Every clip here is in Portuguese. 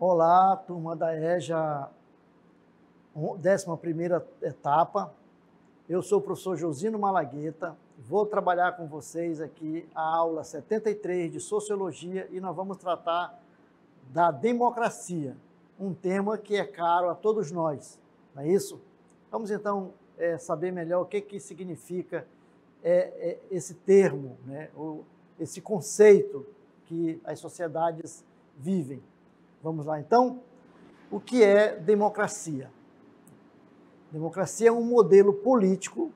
Olá, turma da EJA, 11ª etapa. Eu sou o professor Josino Malagueta, vou trabalhar com vocês aqui a aula 73 de Sociologia e nós vamos tratar da democracia, um tema que é caro a todos nós, não é isso? Vamos então saber melhor o que significa esse termo, né? Esse conceito que as sociedades vivem. Vamos lá, então? O que é democracia? Democracia é um modelo político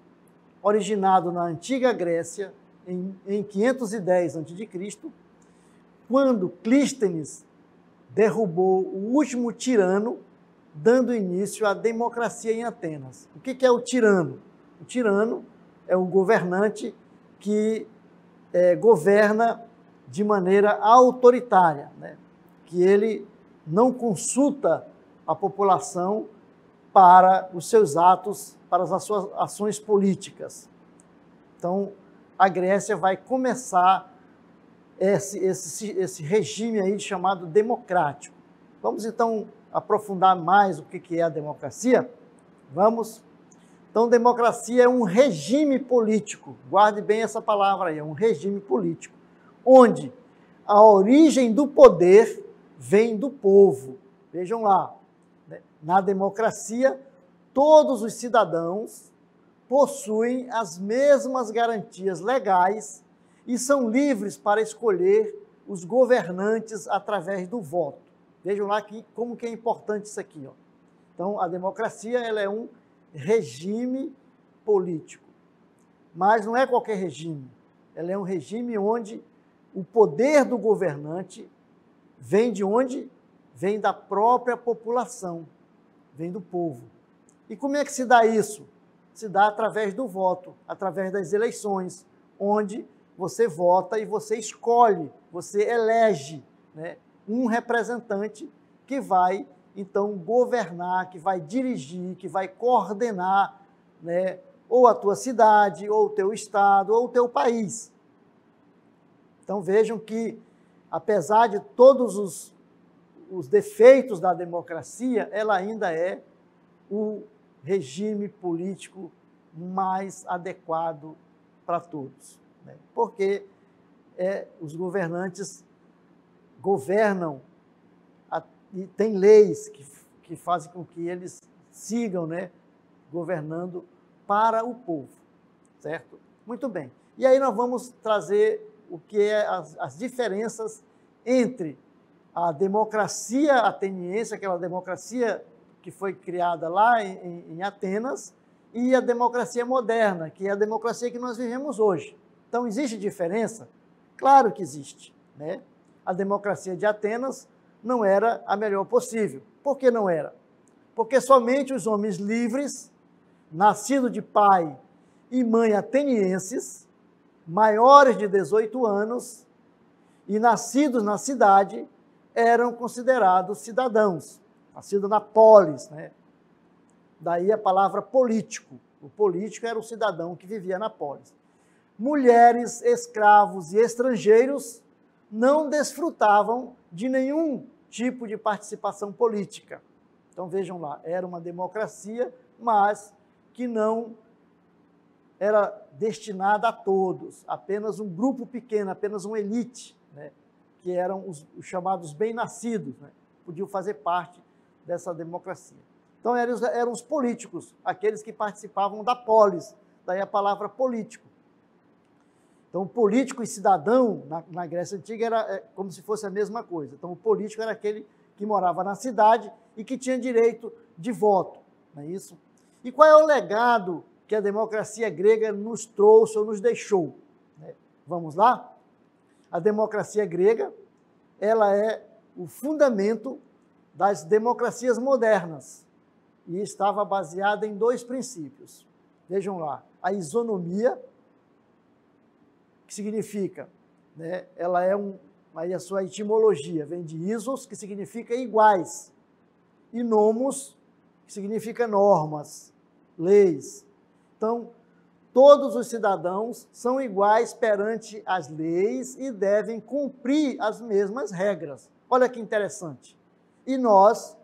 originado na antiga Grécia, em 510 a.C., quando Clístenes derrubou o último tirano, dando início à democracia em Atenas. O que é o tirano? O tirano é um governante que governa de maneira autoritária, né? Que ele não consulta a população para os seus atos, para as suas ações políticas. Então, a Grécia vai começar esse regime aí chamado democrático. Vamos, então, aprofundar mais o que é a democracia? Vamos? Então, democracia é um regime político. Guarde bem essa palavra aí, é um regime político, onde a origem do poder vem do povo. Vejam lá, né? Na democracia, todos os cidadãos possuem as mesmas garantias legais e são livres para escolher os governantes através do voto. Vejam lá como que é importante isso aqui, ó. Então, a democracia ela é um regime político, mas não é qualquer regime. Ela é um regime onde o poder do governante vem de onde? Vem da própria população, vem do povo. E como é que se dá isso? Se dá através do voto, através das eleições, onde você vota e você escolhe, você elege, né, um representante que vai, então, governar, que vai dirigir, que vai coordenar, né, ou a tua cidade, ou o teu estado, ou o teu país. Então, vejam que, apesar de todos os defeitos da democracia, ela ainda é o regime político mais adequado para todos, né? Porque os governantes governam e tem leis que fazem com que eles sigam, né, governando para o povo, certo? Muito bem. E aí nós vamos trazer o que é as diferenças entre a democracia ateniense, aquela democracia que foi criada lá em Atenas, e a democracia moderna, que é a democracia que nós vivemos hoje. Então, existe diferença? Claro que existe, né? A democracia de Atenas não era a melhor possível. Por que não era? Porque somente os homens livres, nascidos de pai e mãe atenienses, maiores de 18 anos e nascidos na cidade, eram considerados cidadãos, nascidos na polis, né? Daí a palavra político. O político era o cidadão que vivia na polis. Mulheres, escravos e estrangeiros não desfrutavam de nenhum tipo de participação política. Então vejam lá, era uma democracia, mas que não era destinada a todos, apenas um grupo pequeno, apenas uma elite, né, que eram os chamados bem-nascidos, né, podiam fazer parte dessa democracia. Então eram os políticos, aqueles que participavam da polis, daí a palavra político. Então, político e cidadão, na Grécia Antiga, era como se fosse a mesma coisa. Então, o político era aquele que morava na cidade e que tinha direito de voto, não é isso? E qual é o legado que a democracia grega nos trouxe ou nos deixou? Vamos lá? A democracia grega, ela é o fundamento das democracias modernas e estava baseada em dois princípios. Vejam lá, a isonomia, que significa, né, ela é aí a sua etimologia vem de isos, que significa iguais, e nomos, que significa normas, leis. Então, todos os cidadãos são iguais perante as leis e devem cumprir as mesmas regras. Olha que interessante. E nós,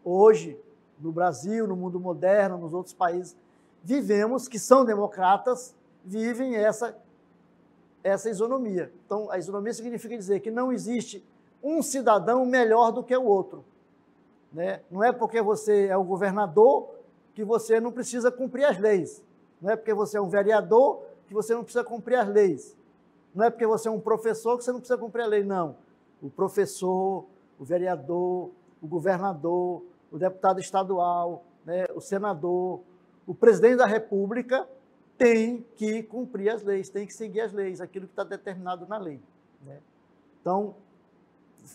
hoje, no Brasil, no mundo moderno, nos outros países, vivemos, que são democratas, vivem essa isonomia. Então, a isonomia significa dizer que não existe um cidadão melhor do que o outro, né? Não é porque você é o governador que você não precisa cumprir as leis. Não é porque você é um vereador que você não precisa cumprir as leis. Não é porque você é um professor que você não precisa cumprir a lei, não. O professor, o vereador, o governador, o deputado estadual, né, o senador, o presidente da República tem que cumprir as leis, tem que seguir as leis, aquilo que está determinado na lei, né? Então,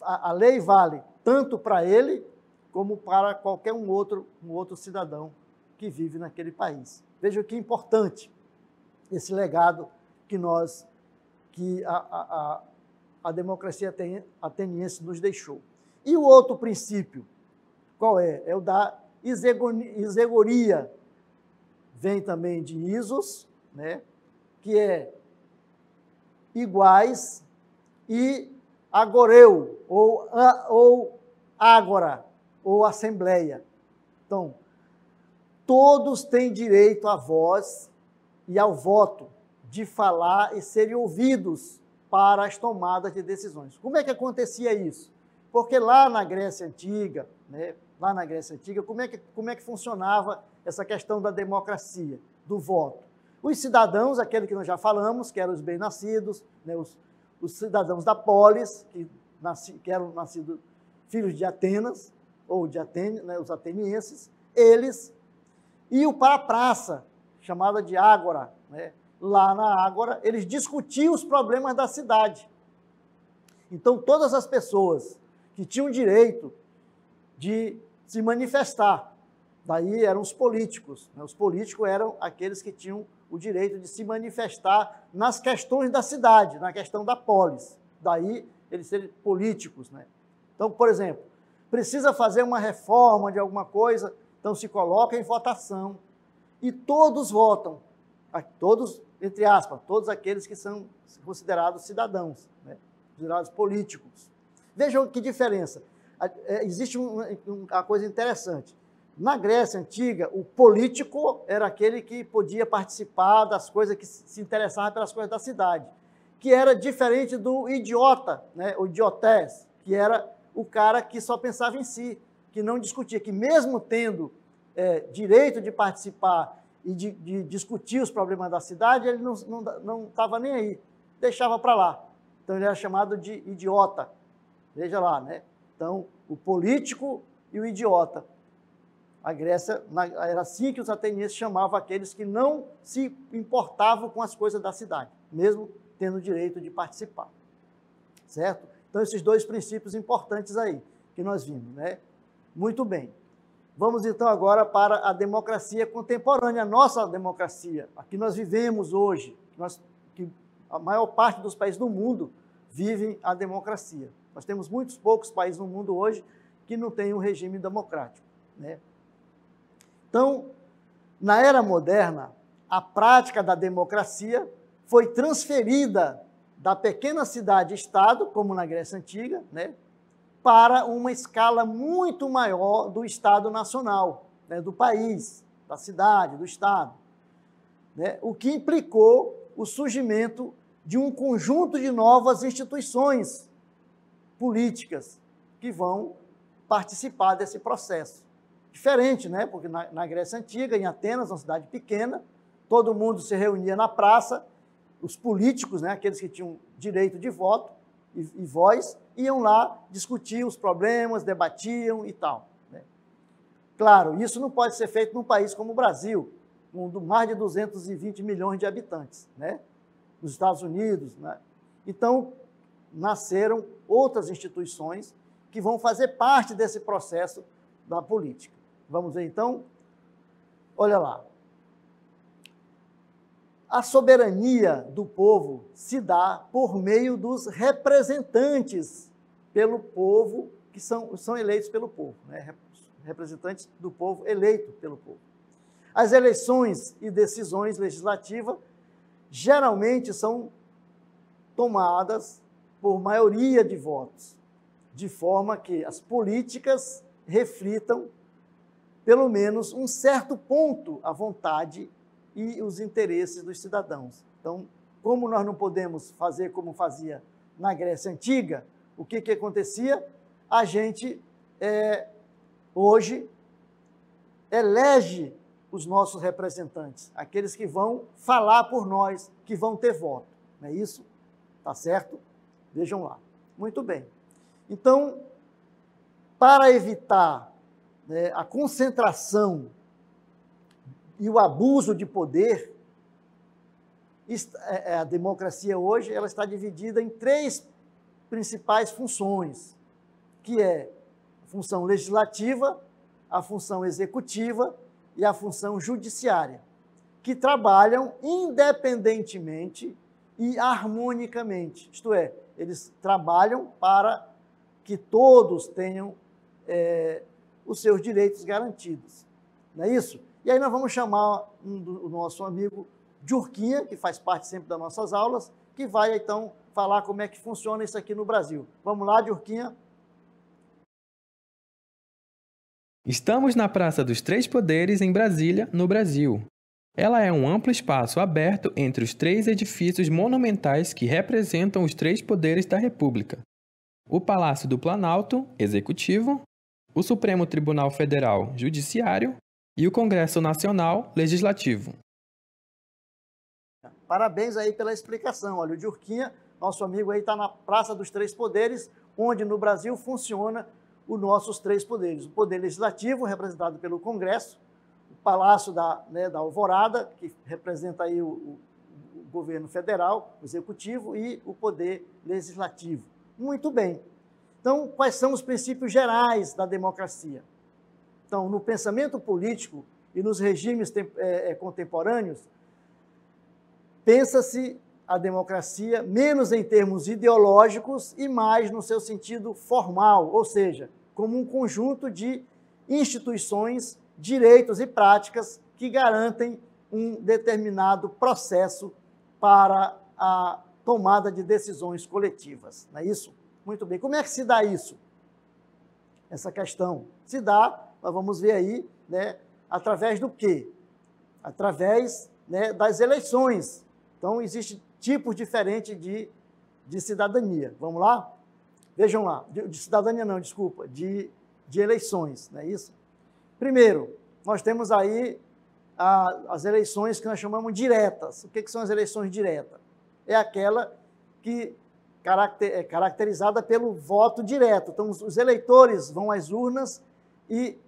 a lei vale tanto para ele como para qualquer um outro cidadão que vive naquele país. Veja que importante esse legado que a democracia ateniense nos deixou. E o outro princípio, qual é? É o da isegoria. Vem também de isos, né? Que é iguais, e agoreu, ou ágora, ou assembleia. Então, todos têm direito à voz e ao voto, de falar e serem ouvidos para as tomadas de decisões. Como é que acontecia isso? Porque lá na Grécia Antiga, né, como é que funcionava essa questão da democracia, do voto? Os cidadãos, aquele que nós já falamos, que eram os bem-nascidos, né, os cidadãos da polis, que eram nascidos filhos de Atenas, ou de Atenas, né, os atenienses, eles iam para a praça, chamada de ágora, né? Lá na ágora, eles discutiam os problemas da cidade. Então, todas as pessoas que tinham direito de se manifestar, daí eram os políticos, né? Os políticos eram aqueles que tinham o direito de se manifestar nas questões da cidade, na questão da polis. Daí eles serem políticos, né? Então, por exemplo, precisa fazer uma reforma de alguma coisa, então se coloca em votação e todos votam, todos, entre aspas, todos aqueles que são considerados cidadãos, né? Considerados políticos. Vejam que diferença. Existe uma coisa interessante. Na Grécia Antiga, o político era aquele que podia participar das coisas, que se interessava pelas coisas da cidade, que era diferente do idiota, né? O idiotés, que era o cara que só pensava em si, que não discutia, que mesmo tendo direito de participar e de discutir os problemas da cidade, ele não estava nem aí, deixava para lá. Então, ele era chamado de idiota. Veja lá, né? Então, o político e o idiota. A Grécia, era assim que os atenienses chamavam aqueles que não se importavam com as coisas da cidade, mesmo tendo o direito de participar. Certo? Então, esses dois princípios importantes aí, que nós vimos, né? Muito bem. Vamos, então, agora para a democracia contemporânea, a nossa democracia, a que nós vivemos hoje, que a maior parte dos países do mundo vivem a democracia. Nós temos muitos poucos países no mundo hoje que não têm um regime democrático, né? Então, na era moderna, a prática da democracia foi transferida da pequena cidade-estado, como na Grécia Antiga, né, para uma escala muito maior do Estado nacional, né, do país, da cidade, do Estado, né, o que implicou o surgimento de um conjunto de novas instituições políticas que vão participar desse processo. Diferente, né? Porque na Grécia Antiga, em Atenas, uma cidade pequena, todo mundo se reunia na praça, os políticos, né, aqueles que tinham direito de voto e voz, iam lá discutir os problemas, debatiam e tal, né? Claro, isso não pode ser feito num país como o Brasil, com mais de 220 milhões de habitantes, né? Nos Estados Unidos, né? Então, nasceram outras instituições que vão fazer parte desse processo da política. Vamos ver, então? Olha lá. A soberania do povo se dá por meio dos representantes pelo povo, que são eleitos pelo povo, né? Representantes do povo eleito pelo povo. As eleições e decisões legislativas geralmente são tomadas por maioria de votos. de forma que as políticas reflitam, pelo menos, um certo ponto a vontade e os interesses dos cidadãos. Então, como nós não podemos fazer como fazia na Grécia Antiga, o que acontecia? A gente, hoje, elege os nossos representantes, aqueles que vão falar por nós, que vão ter voto. Não é isso? Tá certo? Vejam lá. Muito bem. Então, para evitar, né, a concentração e o abuso de poder, a democracia hoje ela está dividida em 3 principais funções, que é a função legislativa, a função executiva e a função judiciária, que trabalham independentemente e harmonicamente, isto é, eles trabalham para que todos tenham os seus direitos garantidos. Não é isso? E aí nós vamos chamar o nosso amigo Djurquinha, que faz parte sempre das nossas aulas, que vai, então, falar como é que funciona isso aqui no Brasil. Vamos lá, Djurquinha. Estamos na Praça dos Três Poderes, em Brasília, no Brasil. Ela é um amplo espaço aberto entre os 3 edifícios monumentais que representam os 3 poderes da República: o Palácio do Planalto, Executivo, o Supremo Tribunal Federal, Judiciário, e o Congresso Nacional, Legislativo. Parabéns aí pela explicação. Olha, o Djurquinha, nosso amigo aí, está na Praça dos Três Poderes, onde no Brasil funciona os nossos 3 poderes. O Poder Legislativo, representado pelo Congresso, o Palácio da Alvorada, que representa aí o governo federal, o Executivo, e o Poder Legislativo. Muito bem. Então, quais são os princípios gerais da democracia? Então, no pensamento político e nos regimes contemporâneos, pensa-se a democracia menos em termos ideológicos e mais no seu sentido formal, ou seja, como um conjunto de instituições, direitos e práticas que garantem um determinado processo para a tomada de decisões coletivas. Não é isso? Muito bem. Como é que se dá isso? Essa questão se dá, nós vamos ver aí, né, através do quê? Através, né, das eleições. Então, existem tipos diferentes de cidadania. Vamos lá? Vejam lá. De cidadania não, desculpa. De eleições, não é isso? Primeiro, nós temos aí as eleições que nós chamamos diretas. O que são as eleições diretas? É aquela que é caracterizada pelo voto direto. Então, os eleitores vão às urnas e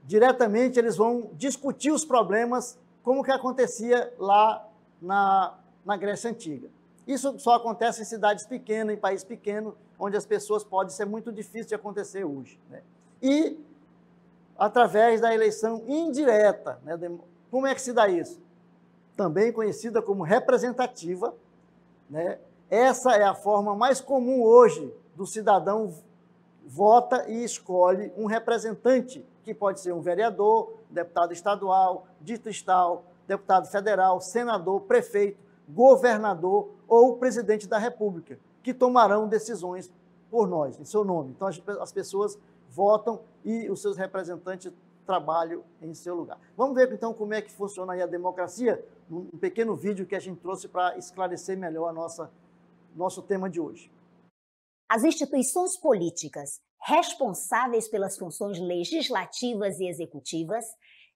diretamente eles vão discutir os problemas, como que acontecia lá na Grécia Antiga. Isso só acontece em cidades pequenas, em país pequeno, onde as pessoas pode ser muito difícil de acontecer hoje, né? E através da eleição indireta, né? Como é que se dá isso? Também conhecida como representativa, né? Essa é a forma mais comum hoje do cidadão vota e escolhe um representante, que pode ser um vereador, deputado estadual, distrital, deputado federal, senador, prefeito, governador ou presidente da República, que tomarão decisões por nós, em seu nome. Então, as pessoas votam e os seus representantes trabalham em seu lugar. Vamos ver, então, como é que funciona aí a democracia, num pequeno vídeo que a gente trouxe para esclarecer melhor nosso tema de hoje. As instituições políticas responsáveis pelas funções legislativas e executivas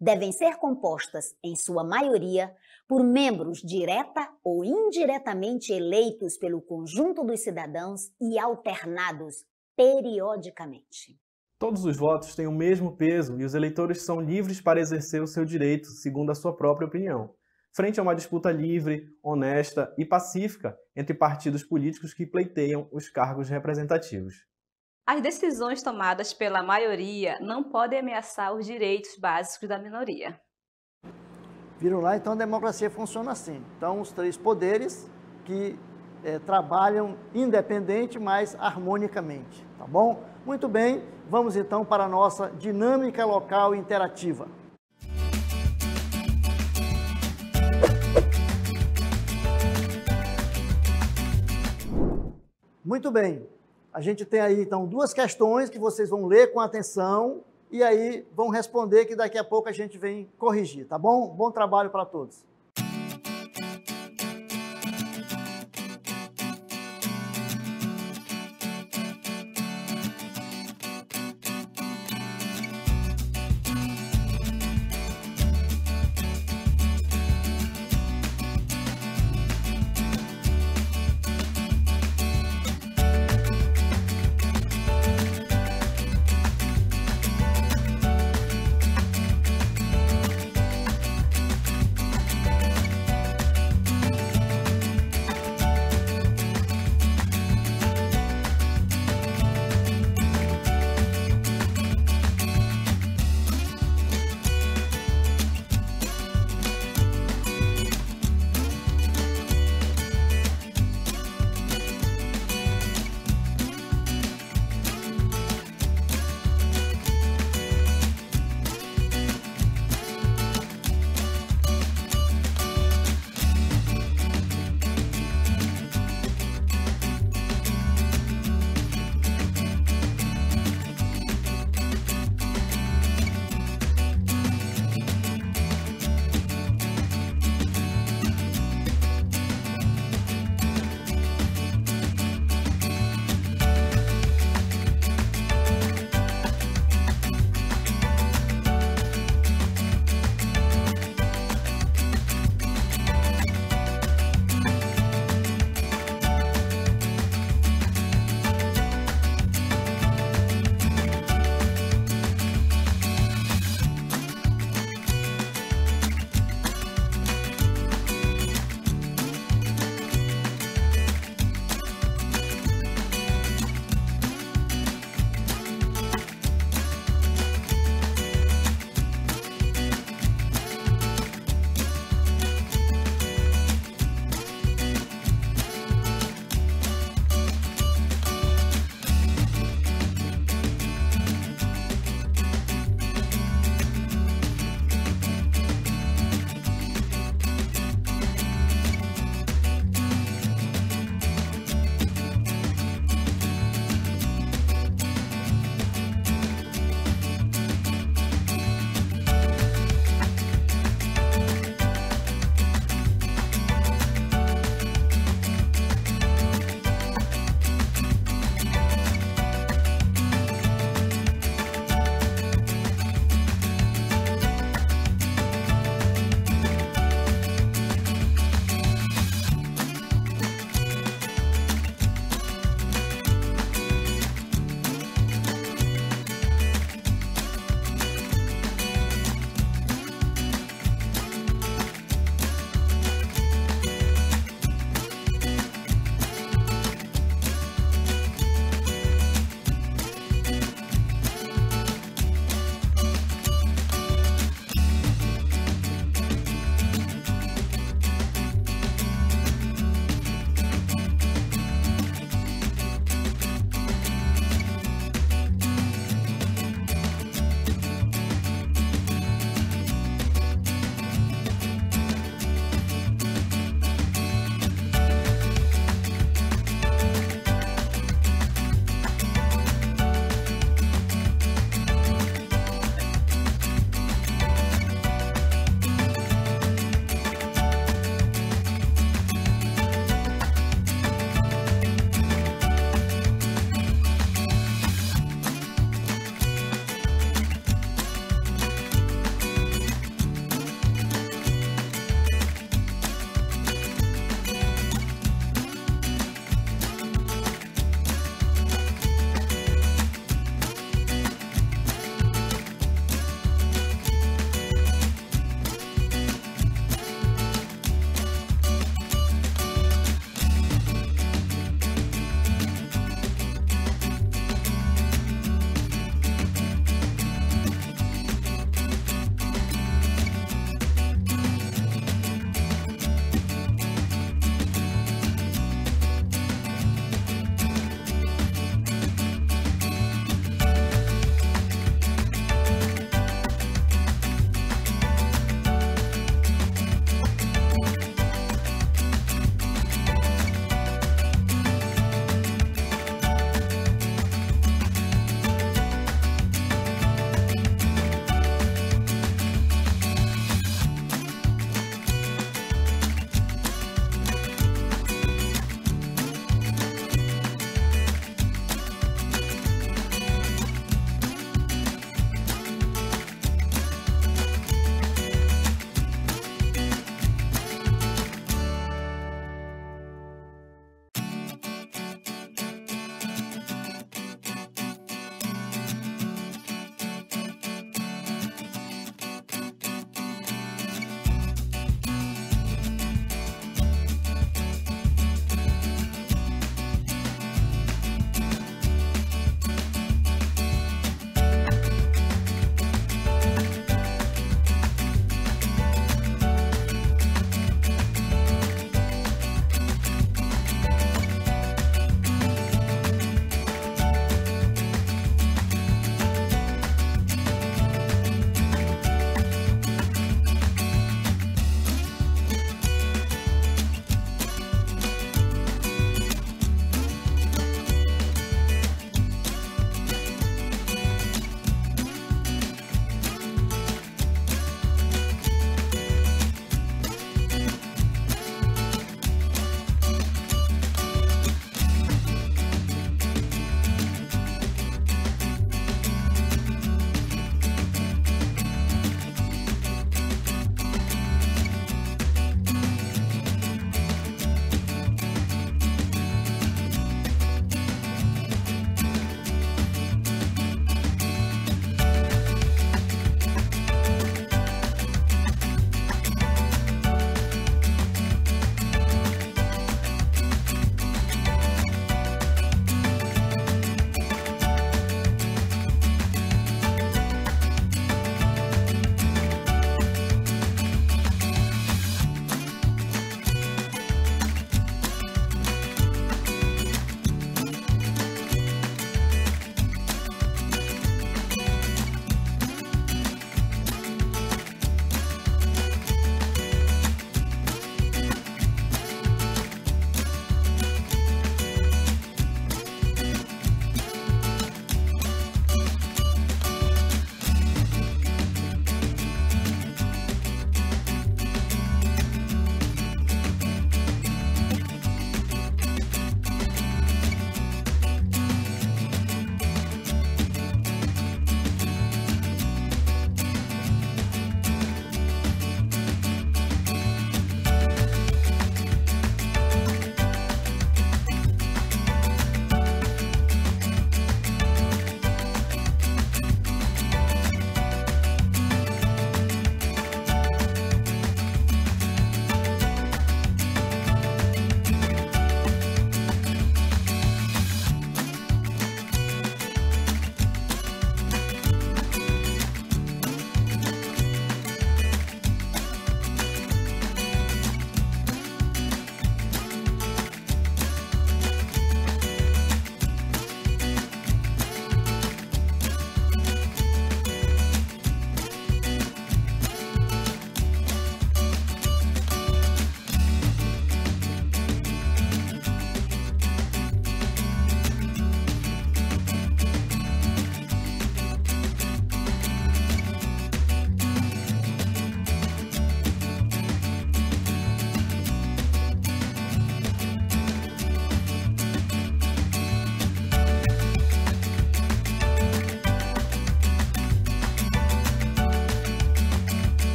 devem ser compostas, em sua maioria, por membros direta ou indiretamente eleitos pelo conjunto dos cidadãos e alternados periodicamente. Todos os votos têm o mesmo peso e os eleitores são livres para exercer o seu direito, segundo a sua própria opinião, frente a uma disputa livre, honesta e pacífica entre partidos políticos que pleiteiam os cargos representativos. As decisões tomadas pela maioria não podem ameaçar os direitos básicos da minoria. Viram lá? Então a democracia funciona assim. Então os 3 poderes que trabalham independente, mas harmonicamente. Tá bom? Muito bem, vamos então para a nossa dinâmica local interativa. Muito bem. A gente tem aí, então, 2 questões que vocês vão ler com atenção e aí vão responder, que daqui a pouco a gente vem corrigir, tá bom? Bom trabalho para todos.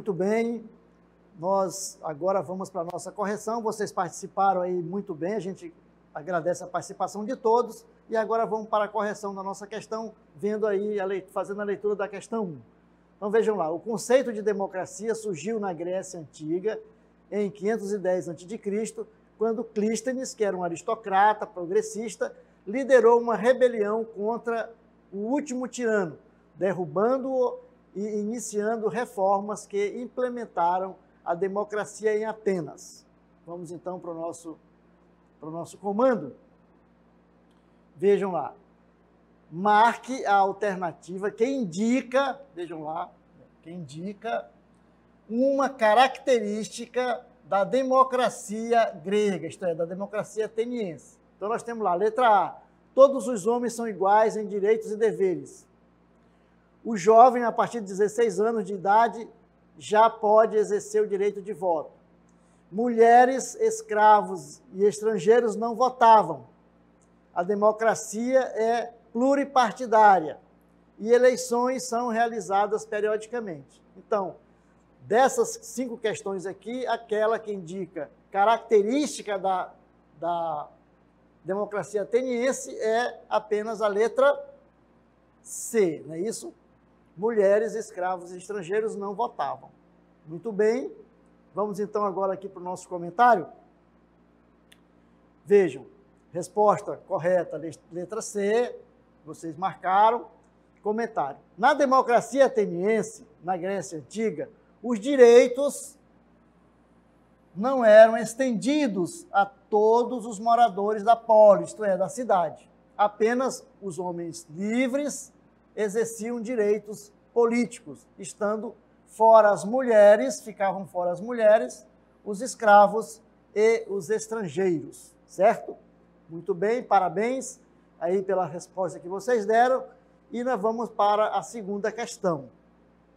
Muito bem, nós agora vamos para a nossa correção. Vocês participaram aí muito bem, a gente agradece a participação de todos. E agora vamos para a correção da nossa questão, vendo aí, fazendo a leitura da questão 1. Então vejam lá, o conceito de democracia surgiu na Grécia Antiga, em 510 a.C., quando Clístenes, que era um aristocrata progressista, liderou uma rebelião contra o último tirano, derrubando-o e iniciando reformas que implementaram a democracia em Atenas. Vamos então para o nosso comando. Vejam lá. Marque a alternativa que indica, vejam lá, que indica uma característica da democracia grega, isto é, da democracia ateniense. Então nós temos lá, letra A, todos os homens são iguais em direitos e deveres. O jovem, a partir de 16 anos de idade, já pode exercer o direito de voto. Mulheres, escravos e estrangeiros não votavam. A democracia é pluripartidária e eleições são realizadas periodicamente. Então, dessas 5 questões aqui, aquela que indica característica da democracia ateniense é apenas a letra C, não é isso? Mulheres, escravos e estrangeiros não votavam. Muito bem, vamos então agora aqui para o nosso comentário. Vejam, resposta correta, letra C, vocês marcaram. Comentário. Na democracia ateniense, na Grécia Antiga, os direitos não eram estendidos a todos os moradores da polis, isto é, da cidade. Apenas os homens livres exerciam direitos políticos, estando fora as mulheres, ficavam fora as mulheres, os escravos e os estrangeiros, certo? Muito bem, parabéns aí pela resposta que vocês deram. E nós vamos para a segunda questão,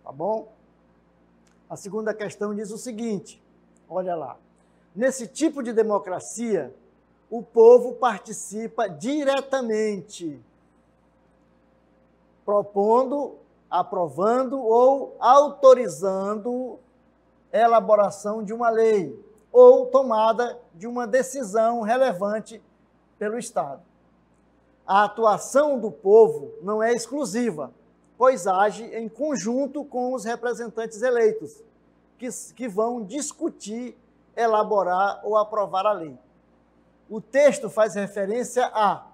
tá bom? A segunda questão diz o seguinte, olha lá. Nesse tipo de democracia, o povo participa diretamente, propondo, aprovando ou autorizando a elaboração de uma lei ou tomada de uma decisão relevante pelo Estado. A atuação do povo não é exclusiva, pois age em conjunto com os representantes eleitos, que vão discutir, elaborar ou aprovar a lei. O texto faz referência a...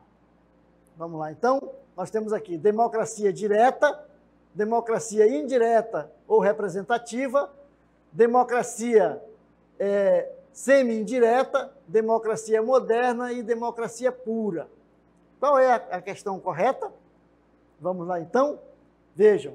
Vamos lá, então, nós temos aqui democracia direta, democracia indireta ou representativa, democracia semi-indireta, democracia moderna e democracia pura. Qual é a questão correta? Vamos lá, então. Vejam,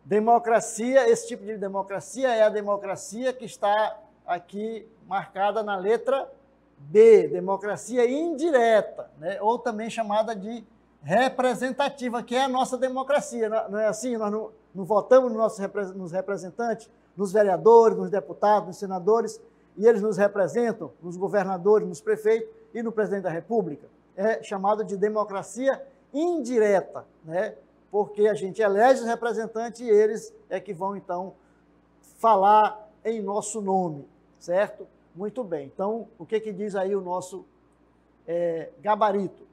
democracia, esse tipo de democracia é a democracia que está aqui marcada na letra B, democracia indireta, né? Ou também chamada de representativa, que é a nossa democracia. Não é assim? Nós não votamos nos representantes, nos vereadores, nos deputados, nos senadores, e eles nos representam, nos governadores, nos prefeitos e no presidente da República. É chamado de democracia indireta, né? Porque a gente elege os representantes e eles é que vão, então, falar em nosso nome, certo? Muito bem. Então, o que diz aí o nosso gabarito?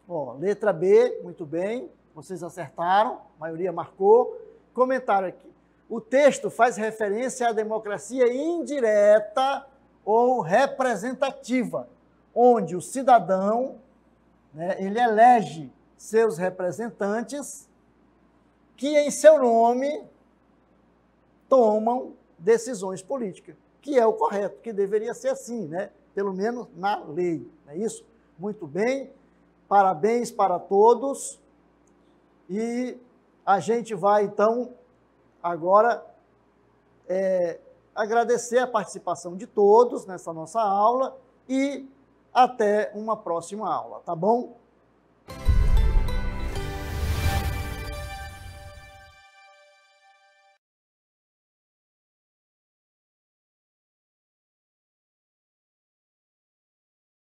Ó, letra B, muito bem, vocês acertaram, a maioria marcou. Comentário aqui. O texto faz referência à democracia indireta ou representativa, onde o cidadão, né, ele elege seus representantes que, em seu nome, tomam decisões políticas, que é o correto, que deveria ser assim, né? Pelo menos na lei, não é isso? Muito bem, parabéns para todos. E a gente vai, então, agora agradecer a participação de todos nessa nossa aula e até uma próxima aula, tá bom?